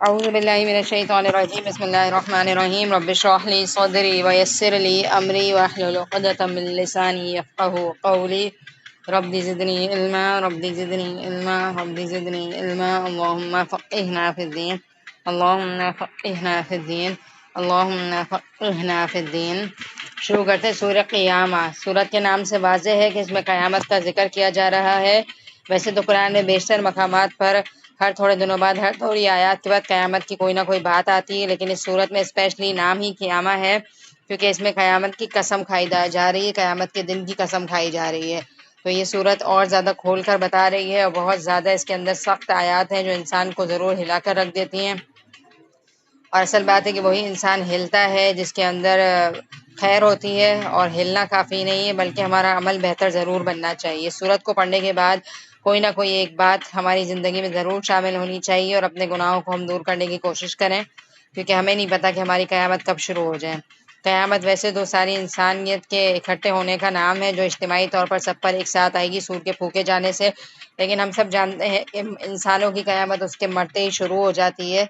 اعوذ باللہ من الشیطان الرجیم بسم اللہ الرحمن الرحیم رب اشرح لی صدری ویسر لی امری واحلل عقدۃ من لسانی یفقهوا قولی رب زدنی علما رب زدنی علما رب زدنی علما اللہم فقہنا فی الدین اللہم فقہنا فی الدین اللہم فقہنا فی الدین۔ شروع کرتے ہیں سورہ قیامہ۔ سورت کے نام سے واضح ہے کہ اس میں قیامت کا ذکر کیا جا رہا ہے۔ ویسے تو قرآن میں بیشتر مقامات پر ہر تھوڑے دنوں بعد ہر تھوڑی آیات کے بعد قیامت کی کوئی نہ کوئی بات آتی ہے، لیکن اس صورت میں اسپیشلی نام ہی قیامہ ہے کیونکہ اس میں قیامت کی قسم کھائی جا رہی ہے، قیامت کے دن کی قسم کھائی جا رہی ہے۔ تو یہ صورت اور زیادہ کھول کر بتا رہی ہے اور بہت زیادہ اس کے اندر سخت آیات ہیں جو انسان کو ضرور ہلا کر رکھ دیتی ہیں۔ اور اصل بات ہے کہ وہی انسان ہلتا ہے جس کے اندر خیر ہوتی ہے، اور ہلنا کافی نہیں ہے بلکہ ہمارا عمل بہتر ضرور بننا چاہیے۔ سورت کو پڑھنے کے بعد کوئی نہ کوئی ایک بات ہماری زندگی میں ضرور شامل ہونی چاہیے اور اپنے گناہوں کو ہم دور کرنے کی کوشش کریں، کیونکہ ہمیں نہیں پتہ کہ ہماری قیامت کب شروع ہو جائے۔ قیامت ویسے تو ساری انسانیت کے اکٹھے ہونے کا نام ہے جو اجتماعی طور پر سب پر ایک ساتھ آئے گی سور کے پھونکے جانے سے، لیکن ہم سب جانتے ہیں کہ انسانوں کی قیامت اس کے مرتے ہی شروع ہو جاتی ہے۔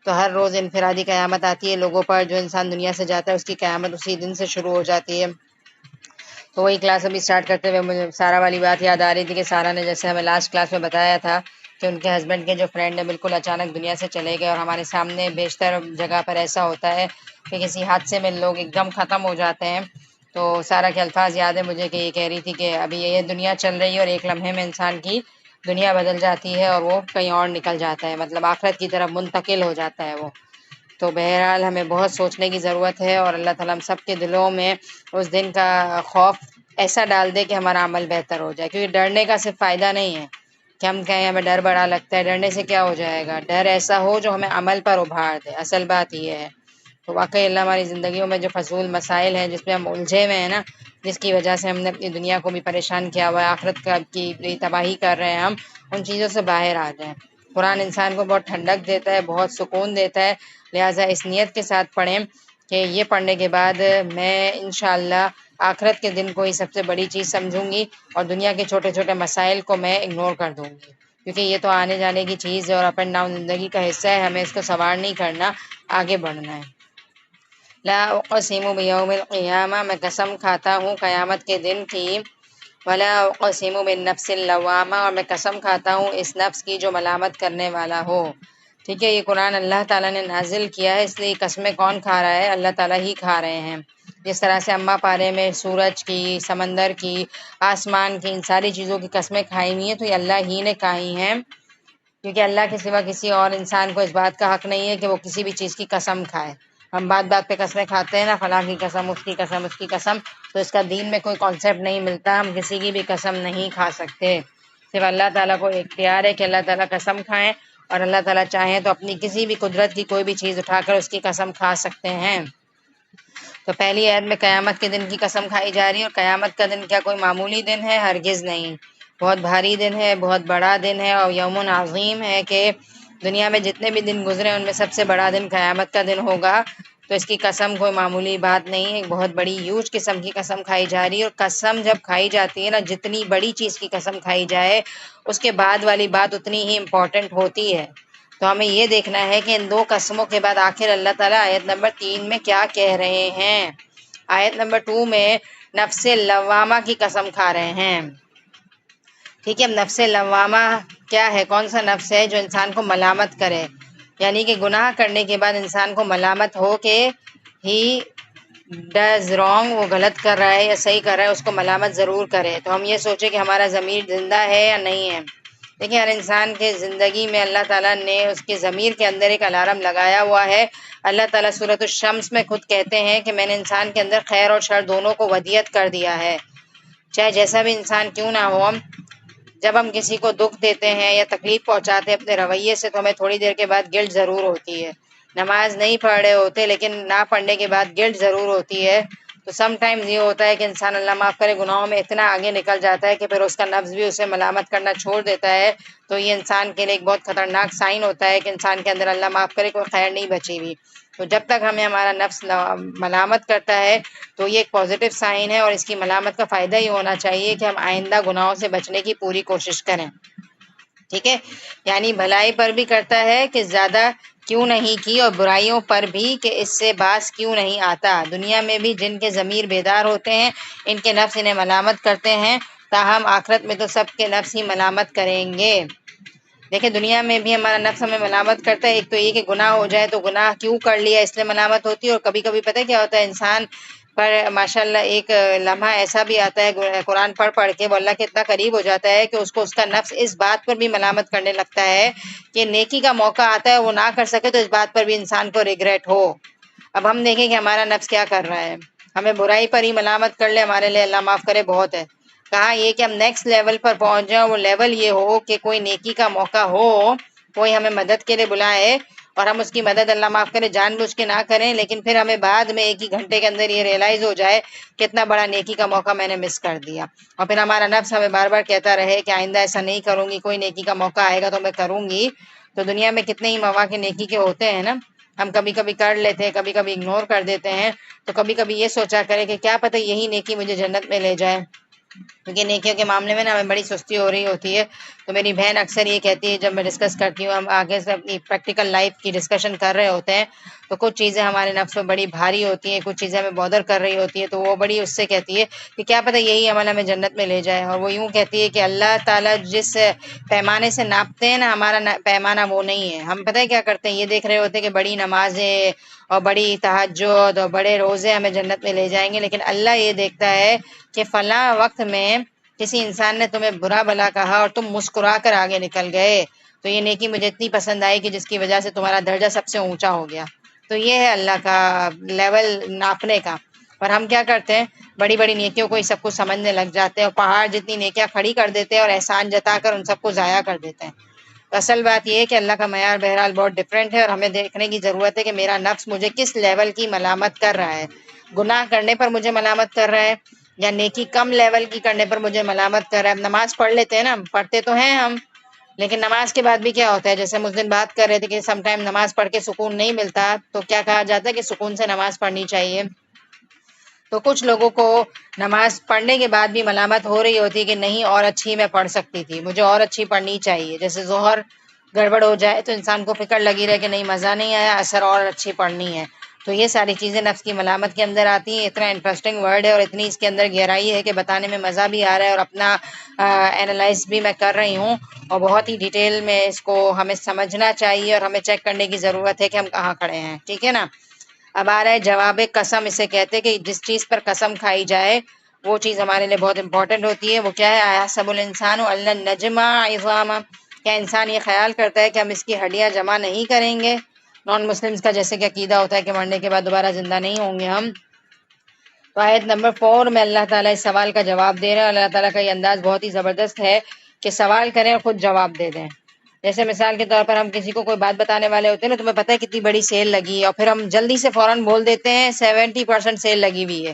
تو ہر روز انفرادی قیامت آتی ہے لوگوں پر، جو انسان دنیا سے جاتا ہے اس کی قیامت اسی دن سے شروع ہو جاتی ہے۔ تو وہی کلاس ابھی اسٹارٹ کرتے ہوئے مجھے سارا والی بات یاد آ رہی تھی کہ سارا نے جیسے ہمیں لاسٹ کلاس میں بتایا تھا کہ ان کے ہسبینڈ کے جو فرینڈ ہیں بالکل اچانک دنیا سے چلے گئے، اور ہمارے سامنے بیشتر جگہ پر ایسا ہوتا ہے کہ کسی حادثے میں لوگ ایک دم ختم ہو جاتے ہیں۔ تو سارا کے الفاظ یاد ہے مجھے کہ یہ کہہ رہی تھی کہ ابھی یہ دنیا چل رہی ہے اور ایک لمحے میں انسان کی دنیا بدل جاتی ہے اور وہ کہیں اور نکل جاتا ہے، مطلب آخرت کی طرف منتقل ہو جاتا ہے وہ۔ تو بہرحال ہمیں بہت سوچنے کی ضرورت ہے، اور اللہ تعالیٰ ہم سب کے دلوں میں اس دن کا خوف ایسا ڈال دے کہ ہمارا عمل بہتر ہو جائے، کیونکہ ڈرنے کا صرف فائدہ نہیں ہے کہ ہم کہیں ہمیں ڈر بڑا لگتا ہے، ڈرنے سے کیا ہو جائے گا، ڈر ایسا ہو جو ہمیں عمل پر ابھار دے، اصل بات یہ ہے۔ تو واقعی اللہ ہماری زندگیوں میں جو فضول مسائل ہیں جس میں ہم الجھے ہوئے ہیں نا، جس کی وجہ سے ہم نے اپنی دنیا کو بھی پریشان کیا ہوا ہے، آخرت کی تباہی کر رہے ہیں ہم، ان چیزوں سے باہر آ جائیں۔ قرآن انسان کو بہت ٹھنڈک دیتا ہے، بہت سکون دیتا ہے، لہٰذا اس نیت کے ساتھ پڑھیں کہ یہ پڑھنے کے بعد میں انشاءاللہ آخرت کے دن کو ہی سب سے بڑی چیز سمجھوں گی، اور دنیا کے چھوٹے چھوٹے مسائل کو میں اگنور کر دوں گی، کیونکہ یہ تو آنے جانے کی چیز ہے اور اپ اینڈ ڈاؤن زندگی کا حصہ ہے، ہمیں اس کو سوار نہیں کرنا، آگے بڑھنا ہے۔ لا اقسم بیوم القیامہ، میں قسم کھاتا ہوں قیامت کے دن کی، ولا اقسم بالنفس اللوامہ، اور میں قسم کھاتا ہوں اس نفس کی جو ملامت کرنے والا ہو۔ ٹھیک ہے، یہ قرآن اللہ تعالیٰ نے نازل کیا ہے، اس لیے قسمیں کون کھا رہا ہے؟ اللہ تعالیٰ ہی کھا رہے ہیں۔ جس طرح سے اماں پارے میں سورج کی، سمندر کی، آسمان کی، ان ساری چیزوں کی قسمیں کھائی ہوئی ہیں تو یہ اللہ ہی نے کھائی ہیں، کیونکہ اللہ کے سوا کسی اور انسان کو اس بات کا حق نہیں ہے کہ وہ کسی بھی چیز کی قسم کھائے۔ ہم بات بات پہ قسمیں کھاتے ہیں نا، فلاں کی قسم، اس کی قسم، اس کی قسم، تو اس کا دین میں کوئی کانسیپٹ نہیں ملتا، ہم کسی کی بھی قسم نہیں کھا سکتے۔ صرف اللہ تعالیٰ کو اختیار ہے کہ اللہ تعالیٰ قسم کھائیں، اور اللہ تعالیٰ چاہیں تو اپنی کسی بھی قدرت کی کوئی بھی چیز اٹھا کر اس کی قسم کھا سکتے ہیں۔ تو پہلی عید میں قیامت کے دن کی قسم کھائی جا رہی ہے، اور قیامت کا دن کیا کوئی معمولی دن ہے؟ ہرگز نہیں، بہت بھاری دن ہے، بہت بڑا دن ہے، اور یوم عظیم ہے کہ دنیا میں جتنے بھی دن گزرے ان میں سب سے بڑا دن قیامت کا دن ہوگا۔ تو اس کی قسم کوئی معمولی بات نہیں ہے، ایک بہت بڑی ہیوج قسم کی قسم کھائی جا رہی ہے، اور قسم جب کھائی جاتی ہے نا، جتنی بڑی چیز کی قسم کھائی جائے اس کے بعد والی بات اتنی ہی امپورٹنٹ ہوتی ہے۔ تو ہمیں یہ دیکھنا ہے کہ ان دو قسموں کے بعد آخر اللہ تعالیٰ آیت نمبر 3 میں کیا کہہ رہے ہیں۔ آیت نمبر 2 میں نفس لوامہ کی قسم کھا رہے ہیں۔ ٹھیک ہے، نفس لوامہ کیا ہے؟ کون سا نفس ہے جو انسان کو ملامت کرے، یعنی کہ گناہ کرنے کے بعد انسان کو ملامت ہو کہ ہی ڈز رانگ، وہ غلط کر رہا ہے یا صحیح کر رہا ہے، اس کو ملامت ضرور کرے۔ تو ہم یہ سوچیں کہ ہمارا ضمیر زندہ ہے یا نہیں ہے۔ دیکھیں، ہر انسان کے زندگی میں اللہ تعالیٰ نے اس کے ضمیر کے اندر ایک الارم لگایا ہوا ہے۔ اللہ تعالیٰ سورۃ الشمس میں خود کہتے ہیں کہ میں نے انسان کے اندر خیر اور شر دونوں کو ودیت کر دیا ہے، چاہے جیسا بھی انسان کیوں نہ ہو۔ جب ہم کسی کو دکھ دیتے ہیں یا تکلیف پہنچاتے ہیں اپنے رویے سے تو ہمیں تھوڑی دیر کے بعد گلٹ ضرور ہوتی ہے۔ نماز نہیں پڑھ رہے ہوتے لیکن نہ پڑھنے کے بعد گلٹ ضرور ہوتی ہے۔ تو سم ٹائمز یہ ہوتا ہے کہ انسان اللہ معاف کرے گناہوں میں اتنا آگے نکل جاتا ہے کہ پھر اس کا نفس بھی اسے ملامت کرنا چھوڑ دیتا ہے۔ تو یہ انسان کے لیے ایک بہت خطرناک سائن ہوتا ہے کہ انسان کے اندر اللہ معاف کرے کوئی خیر نہیں بچی ہوئی۔ تو جب تک ہمیں ہمارا نفس ملامت کرتا ہے تو یہ ایک پازیٹیو سائن ہے، اور اس کی ملامت کا فائدہ ہی ہونا چاہیے کہ ہم آئندہ گناہوں سے بچنے کی پوری کوشش کریں۔ ٹھیک ہے، یعنی بھلائی پر بھی کرتا ہے کہ زیادہ کیوں نہیں کی، اور برائیوں پر بھی کہ اس سے باز کیوں نہیں آتا۔ دنیا میں بھی جن کے ضمیر بیدار ہوتے ہیں ان کے نفس انہیں ملامت کرتے ہیں، تاہم آخرت میں تو سب کے نفس ہی ملامت کریں گے۔ دیکھیں دنیا میں بھی ہمارا نفس ہمیں ملامت کرتا ہے، ایک تو یہ کہ گناہ ہو جائے تو گناہ کیوں کر لیا اس لیے ملامت ہوتی ہے، اور کبھی کبھی پتہ ہے کیا ہوتا ہے انسان پر ماشاءاللہ ایک لمحہ ایسا بھی آتا ہے قرآن پڑھ پڑھ کے وہ اللہ کے اتنا قریب ہو جاتا ہے کہ اس کو اس کا نفس اس بات پر بھی ملامت کرنے لگتا ہے کہ نیکی کا موقع آتا ہے وہ نہ کر سکے تو اس بات پر بھی انسان کو ریگریٹ ہو۔ اب ہم دیکھیں کہ ہمارا نفس کیا کر رہا ہے، ہمیں برائی پر ہی ملامت کر لے ہمارے لیے اللہ معاف کرے بہت ہے۔ کہا یہ کہ ہم نیکسٹ لیول پر پہنچ جائیں، وہ لیول یہ ہو کہ کوئی نیکی کا موقع ہو، کوئی ہمیں مدد کے لیے بلائے اور ہم اس کی مدد اللہ معاف کرے جان بوجھ کے نہ کریں، لیکن پھر ہمیں بعد میں ایک ہی گھنٹے کے اندر یہ ریئلائز ہو جائے کہ اتنا بڑا نیکی کا موقع میں نے مس کر دیا، اور پھر ہمارا نفس ہمیں بار بار کہتا رہے کہ آئندہ ایسا نہیں کروں گی، کوئی نیکی کا موقع آئے گا تو میں کروں گی۔ تو دنیا میں کتنے ہی مواقع نیکی کے ہوتے ہیں نا، ہم کبھی کبھی کر لیتے ہیں، کبھی کبھی اگنور کر دیتے ہیں، تو کبھی کبھی یہ سوچا کرے کہ کیا پتہ یہی نیکی مجھے جنت میں لے جائے، کیونکہ نیکیوں کے معاملے میں نا ہمیں بڑی سستی ہو رہی ہوتی ہے۔ تو میری بہن اکثر یہ کہتی ہے جب میں ڈسکس کرتی ہوں، ہم آگے سے اپنی پریکٹیکل لائف کی ڈسکشن کر رہے ہوتے ہیں تو کچھ چیزیں ہمارے نفس میں بڑی بھاری ہوتی ہیں، کچھ چیزیں ہمیں بودر کر رہی ہوتی ہیں، تو وہ بڑی اس سے کہتی ہے کہ کیا پتہ یہی عمل ہمیں جنت میں لے جائے، اور وہ یوں کہتی ہے کہ اللہ تعالیٰ جس پیمانے سے ناپتے ہیں نا ہمارا پیمانہ وہ نہیں ہے۔ ہم پتہ ہے کیا کرتے ہیں، یہ دیکھ رہے ہوتے ہیں کہ بڑی نمازیں اور بڑی تہجد اور بڑے روزے ہمیں جنت میں لے جائیں گے، لیکن اللہ یہ دیکھتا ہے کہ فلاں وقت میں کسی انسان نے تمہیں برا بھلا کہا اور تم مسکرا کر آگے نکل گئے، تو یہ نیکی مجھے اتنی پسند آئی کہ جس کی وجہ سے تمہارا درجہ سب سے اونچا ہو گیا۔ تو یہ ہے اللہ کا لیول ناپنے کا۔ اور ہم کیا کرتے ہیں، بڑی بڑی نیکیوں کو ہی سب کچھ سمجھنے لگ جاتے ہیں اور پہاڑ جتنی نیکیاں کھڑی کر دیتے ہیں اور احسان جتا کر ان سب کو ضائع کر دیتے ہیں۔ تو اصل بات یہ ہے کہ اللہ کا معیار بہرحال بہت ڈفرینٹ ہے، اور ہمیں دیکھنے کی ضرورت ہے کہ میرا نفس مجھے کس لیول کی ملامت کر رہا ہے، گناہ کرنے پر مجھے ملامت کر رہا ہے یا نیکی کم لیول کی کرنے پر مجھے ملامت کر رہا ہے۔ اب نماز پڑھ لیتے ہیں نا، پڑھتے تو ہیں ہم، لیکن نماز کے بعد بھی کیا ہوتا ہے، جیسے ہم اس دن بات کر رہے تھے کہ سم ٹائم نماز پڑھ کے سکون نہیں ملتا، تو کیا کہا جاتا ہے کہ سکون سے نماز پڑھنی چاہیے۔ تو کچھ لوگوں کو نماز پڑھنے کے بعد بھی ملامت ہو رہی ہوتی ہے کہ نہیں اور اچھی میں پڑھ سکتی تھی، مجھے اور اچھی پڑھنی چاہیے، جیسے ظہر گڑبڑ ہو جائے تو انسان کو فکر لگی رہے کہ نہیں مزہ نہیں آیا، اثر اور اچھی پڑھنی ہے۔ تو یہ ساری چیزیں نفس کی ملامت کے اندر آتی ہیں۔ اتنا انٹرسٹنگ ورڈ ہے اور اتنی اس کے اندر گہرائی ہے کہ بتانے میں مزہ بھی آ رہا ہے، اور اپنا اینالائز بھی میں کر رہی ہوں، اور بہت ہی ڈیٹیل میں اس کو ہمیں سمجھنا چاہیے اور ہمیں چیک کرنے کی ضرورت ہے کہ ہم کہاں کھڑے ہیں، ٹھیک ہے نا۔ اب آ رہا ہے جواب قسم، اسے کہتے ہیں کہ جس چیز پر قسم کھائی جائے وہ چیز ہمارے لیے بہت امپورٹنٹ ہوتی ہے۔ وہ کیا ہے، اَیَحْسَبُ الْإِنسَانُ أَلَّن نَّجْمَعَ عِظَامَهُ، کیا انسان یہ خیال کرتا ہے کہ ہم اس کی ہڈیاں جمع نہیں کریں گے؟ نان مسلمز کا جیسے کہ عقیدہ ہوتا ہے کہ مرنے کے بعد دوبارہ زندہ نہیں ہوں گے ہم۔ تو آیت نمبر 4 میں اللہ تعالیٰ اس سوال کا جواب دے رہے ہیں، اور اللہ تعالیٰ کا یہ انداز بہت ہی زبردست ہے کہ سوال کریں اور خود جواب دے دیں۔ جیسے مثال کے طور پر ہم کسی کو کوئی بات بتانے والے ہوتے ہیں نا، تمہیں پتہ ہے کتنی بڑی سیل لگی ہے، اور پھر ہم جلدی سے فوراً بول دیتے ہیں 70% سیل لگی ہوئی ہے۔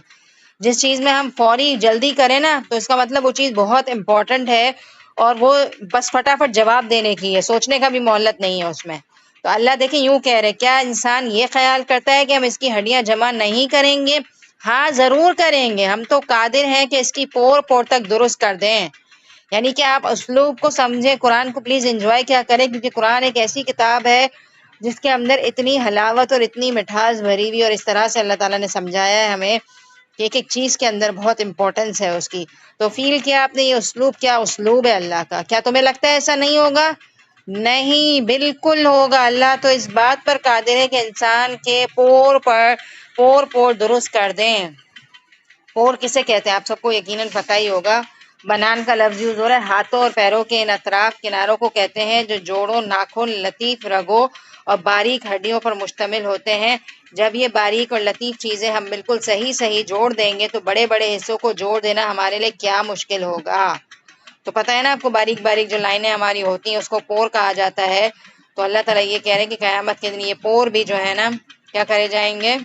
جس چیز میں ہم فوری جلدی کریں نا تو اس کا مطلب وہ چیز بہت امپورٹنٹ ہے، اور وہ بس فٹافٹ جواب دینے کی ہے، سوچنے کا بھی مہلت نہیں ہے اس میں۔ تو اللہ دیکھیں یوں کہہ رہے، کیا انسان یہ خیال کرتا ہے کہ ہم اس کی ہڈیاں جمع نہیں کریں گے؟ ہاں ضرور کریں گے، ہم تو قادر ہیں کہ اس کی پور پور تک درست کر دیں۔ یعنی کہ آپ اسلوب کو سمجھیں، قرآن کو پلیز انجوائے کیا کریں، کیونکہ قرآن ایک ایسی کتاب ہے جس کے اندر اتنی حلاوت اور اتنی مٹھاس بھری ہوئی، اور اس طرح سے اللہ تعالیٰ نے سمجھایا ہے ہمیں کہ ایک ایک چیز کے اندر بہت امپورٹنس ہے اس کی۔ تو فیل کیا آپ نے یہ اسلوب کیا اسلوب ہے اللہ کا؟ کیا تمہیں لگتا ہے ایسا نہیں ہوگا؟ نہیں، بالکل ہوگا۔ اللہ تو اس بات پر قادر ہے کہ انسان کے پور پر پور درست کر دیں۔ پور کسے کہتے ہیں آپ سب کو یقیناً پتہ ہی ہوگا، بنان کا لفظ یوز ہو رہا ہے، ہاتھوں اور پیروں کے ان اطراف کناروں کو کہتے ہیں جو جوڑوں، ناخن، لطیف رگوں اور باریک ہڈیوں پر مشتمل ہوتے ہیں۔ جب یہ باریک اور لطیف چیزیں ہم بالکل صحیح جوڑ دیں گے تو بڑے بڑے حصوں کو جوڑ دینا ہمارے لیے کیا مشکل ہوگا۔ تو پتہ ہے نا آپ کو، باریک باریک جو لائنیں ہماری ہوتی ہیں اس کو پور کہا جاتا ہے۔ تو اللہ تعالیٰ یہ کہہ رہے ہیں کہ قیامت کے دن یہ پور بھی جو ہے نا کیا کرے جائیں گے،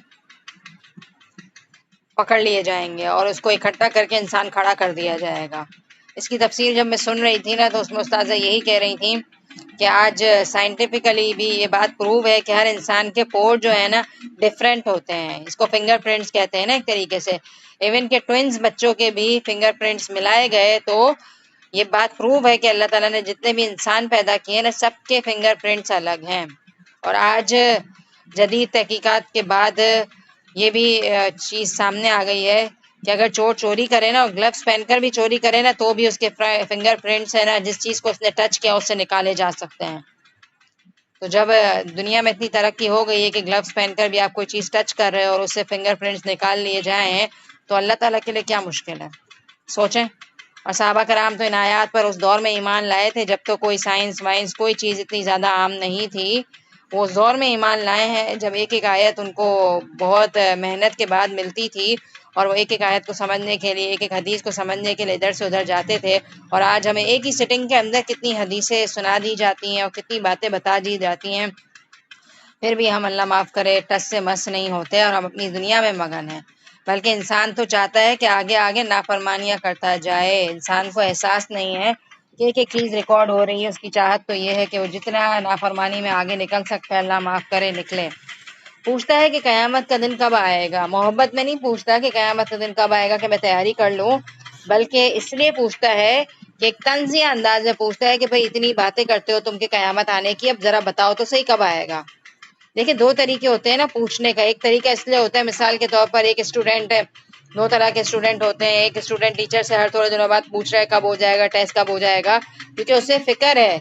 پکڑ لیے جائیں گے، اور اس کو اکٹھا کر کے انسان کھڑا کر دیا جائے گا۔ اس کی تفسیر جب میں سن رہی تھی نا تو اس میں استاذہ یہی کہہ رہی تھیں کہ آج سائنٹیفکلی بھی یہ بات پروو ہے کہ ہر انسان کے پور جو ہے نا ڈفرینٹ ہوتے ہیں، اس کو فنگر پرنٹس کہتے ہیں نا ایک طریقے سے۔ ایون کہ ٹوئنز بچوں کے بھی فنگر پرنٹس ملائے گئے تو یہ بات پروو ہے کہ اللہ تعالیٰ نے جتنے بھی انسان پیدا کیے نا سب کے فنگر پرنٹس الگ ہیں. اور آج جدید تحقیقات کے بعد یہ بھی چیز سامنے آ گئی ہے کہ اگر چور چوری کرے نا اور گلوز پہن کر بھی چوری کرے نا تو بھی اس کے فنگر پرنٹس ہے نا جس چیز کو اس نے ٹچ کیا اس سے نکالے جا سکتے ہیں. تو جب دنیا میں اتنی ترقی ہو گئی ہے کہ گلوز پہن کر بھی آپ کوئی چیز ٹچ کر رہے ہیں اور اس سے فنگر پرنٹس نکال لیے جائیں ہیں تو اللہ تعالیٰ کے لیے کیا مشکل ہے، سوچیں. اور صحابہ کرام تو ان آیات پر اس دور میں ایمان لائے تھے جب تو کوئی سائنس وائنس کوئی چیز اتنی زیادہ عام نہیں تھی. وہ اس دور میں ایمان لائے ہیں جب ایک ایک آیت ان کو بہت محنت کے بعد ملتی تھی اور وہ ایک ایک آیت کو سمجھنے کے لیے ایک ایک حدیث کو سمجھنے کے لیے ادھر سے ادھر جاتے تھے. اور آج ہمیں ایک ہی سٹنگ کے اندر کتنی حدیثیں سنا دی جاتی ہیں اور کتنی باتیں بتا دی جاتی ہیں، پھر بھی ہم اللہ معاف کرے ٹس سے مس نہیں ہوتے اور ہم اپنی دنیا میں مگن ہیں. بلکہ انسان تو چاہتا ہے کہ آگے آگے نافرمانیاں کرتا جائے. انسان کو احساس نہیں ہے کہ ایک ایک چیز ریکارڈ ہو رہی ہے. اس کی چاہت تو یہ ہے کہ وہ جتنا نافرمانی میں آگے نکل سکتا ہے اللہ معاف کرے نکلے. پوچھتا ہے کہ قیامت کا دن کب آئے گا. محبت میں نہیں پوچھتا کہ قیامت کا دن کب آئے گا کہ میں تیاری کر لوں، بلکہ اس لیے پوچھتا ہے کہ ایک طنزیہ انداز میں پوچھتا ہے کہ بھئی اتنی باتیں کرتے ہو تم کہ قیامت آنے کی، اب ذرا بتاؤ تو صحیح کب آئے گا. دیکھیں دو طریقے ہوتے ہیں نا پوچھنے کا. ایک طریقہ اس لیے ہوتا ہے مثال کے طور پر ایک اسٹوڈنٹ ہے، دو طرح کے اسٹوڈنٹ ہوتے ہیں. ایک اسٹوڈنٹ ٹیچر سے ہر تھوڑے دنوں بعد پوچھ رہا ہے کب ہو جائے گا ٹیسٹ، کب ہو جائے گا، کیونکہ اسے فکر ہے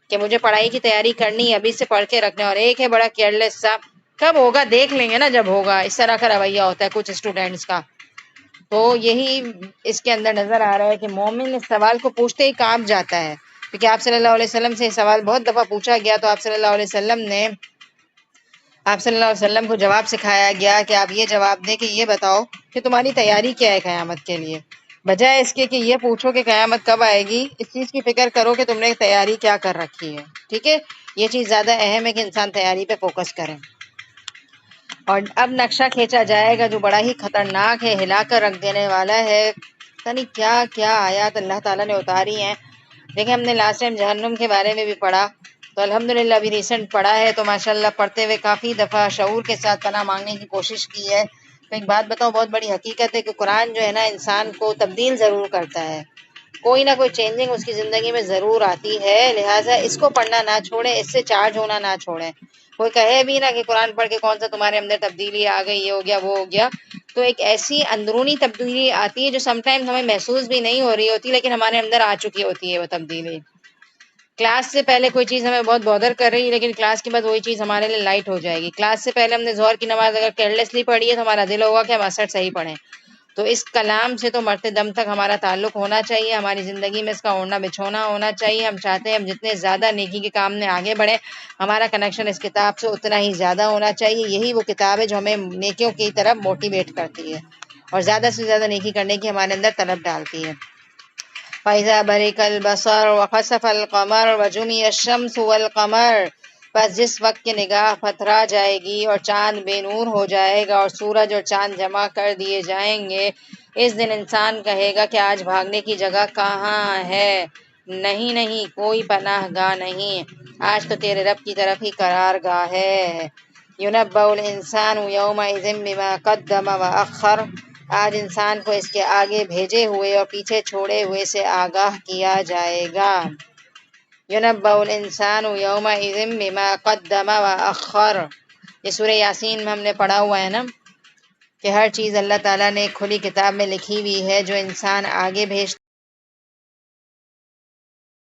کہ مجھے پڑھائی کی تیاری کرنی ہے ابھی سے پڑھ کے رکھنا ہے. اور ایک ہے بڑا کیئرلیس سا، کب ہوگا دیکھ لیں گے نا جب ہوگا. اس طرح کا رویہ ہوتا ہے کچھ اسٹوڈنٹس کا. تو یہی اس کے اندر نظر آ رہا ہے کہ مومن اس سوال کو پوچھتے ہی کانپ جاتا ہے، کیونکہ آپ صلی اللہ علیہ وسلم سے یہ سوال بہت دفعہ پوچھا گیا تو آپ صلی اللہ علیہ وسلم کو جواب سکھایا گیا کہ آپ یہ جواب دیں کہ یہ بتاؤ کہ تمہاری تیاری کیا ہے قیامت کے لیے، بجائے اس کے کہ یہ پوچھو کہ قیامت کب آئے گی. اس چیز کی فکر کرو کہ تم نے تیاری کیا کر رکھی ہے. ٹھیک ہے، یہ چیز زیادہ اہم ہے کہ انسان تیاری پہ فوکس کرے. اور اب نقشہ کھینچا جائے گا جو بڑا ہی خطرناک ہے، ہلا کر رکھ دینے والا ہے. پتہ نہیں کیا کیا آیات اللہ تعالیٰ نے اتاری ہیں. دیکھیں ہم نے لاسٹ ٹائم جہنم کے بارے میں بھی پڑھا تو الحمدللہ ابھی ریسنٹ پڑھا ہے تو ماشاءاللہ پڑھتے ہوئے کافی دفعہ شعور کے ساتھ پناہ مانگنے کی کوشش کی ہے. تو ایک بات بتاؤں بہت بڑی حقیقت ہے کہ قرآن جو ہے نا انسان کو تبدیل ضرور کرتا ہے. کوئی نہ کوئی چینجنگ اس کی زندگی میں ضرور آتی ہے، لہٰذا اس کو پڑھنا نہ چھوڑیں، اس سے چارج ہونا نہ چھوڑیں. کوئی کہے بھی نہ کہ قرآن پڑھ کے کون سا تمہارے اندر تبدیلی آ گئی، یہ ہو گیا وہ ہو گیا. تو ایک ایسی اندرونی تبدیلی آتی ہے جو سم ٹائمز ہمیں محسوس بھی نہیں ہو رہی ہوتی لیکن ہمارے اندر آ چکی ہوتی ہے وہ تبدیلی. کلاس سے پہلے کوئی چیز ہمیں بہت بودر کر رہی ہے لیکن کلاس کے بعد وہی چیز ہمارے لیے لائٹ ہو جائے گی. کلاس سے پہلے ہم نے ظہر کی نماز اگر کیئرلیسلی پڑھی ہے تو ہمارا دل ہوگا کہ ہم اثر صحیح پڑھیں. تو اس کلام سے تو مرتے دم تک ہمارا تعلق ہونا چاہیے، ہماری زندگی میں اس کا اوڑھنا بچھونا ہونا چاہیے. ہم چاہتے ہیں ہم جتنے زیادہ نیکی کے کام میں آگے بڑھیں ہمارا کنیکشن اس کتاب سے اتنا ہی زیادہ ہونا چاہیے. یہی وہ کتاب ہے جو ہمیں نیکیوں کی طرف موٹیویٹ کرتی ہے اور زیادہ سے زیادہ نیکی کرنے کی ہمارے اندر طلب ڈالتی ہے. فَإِذَا بَرِقَ الْبَصَرُ وَخَسَفَ الْقَمَرُ وَجُمِعَ الشَّمْسُ وَالْقَمَرُ، بس جس وقت کی نگاہ پتھرا جائے گی اور چاند بے نور ہو جائے گا اور سورج اور چاند جمع کر دیے جائیں گے، اس دن انسان کہے گا کہ آج بھاگنے کی جگہ کہاں ہے. نہیں نہیں، کوئی پناہ گاہ نہیں، آج تو تیرے رب کی طرف ہی قرار گاہ ہے. يُنَبَّأُ الْإِنسَانُ يَوْمَئِذٍ بِمَا قَدَّمَ وَأَخَّرَ، آج انسان کو اس کے آگے بھیجے ہوئے اور پیچھے چھوڑے ہوئے سے آگاہ کیا جائے گا. يُنَبَّأُ الْإِنسَانُ يَوْمَئِذٍ بِمَا قَدَّمَ وَأَخَّرَ، یہ سورہ یاسین میں ہم نے پڑھا ہوا ہے نا کہ ہر چیز اللہ تعالیٰ نے ایک کھلی کتاب میں لکھی ہوئی ہے جو انسان آگے بھیجتا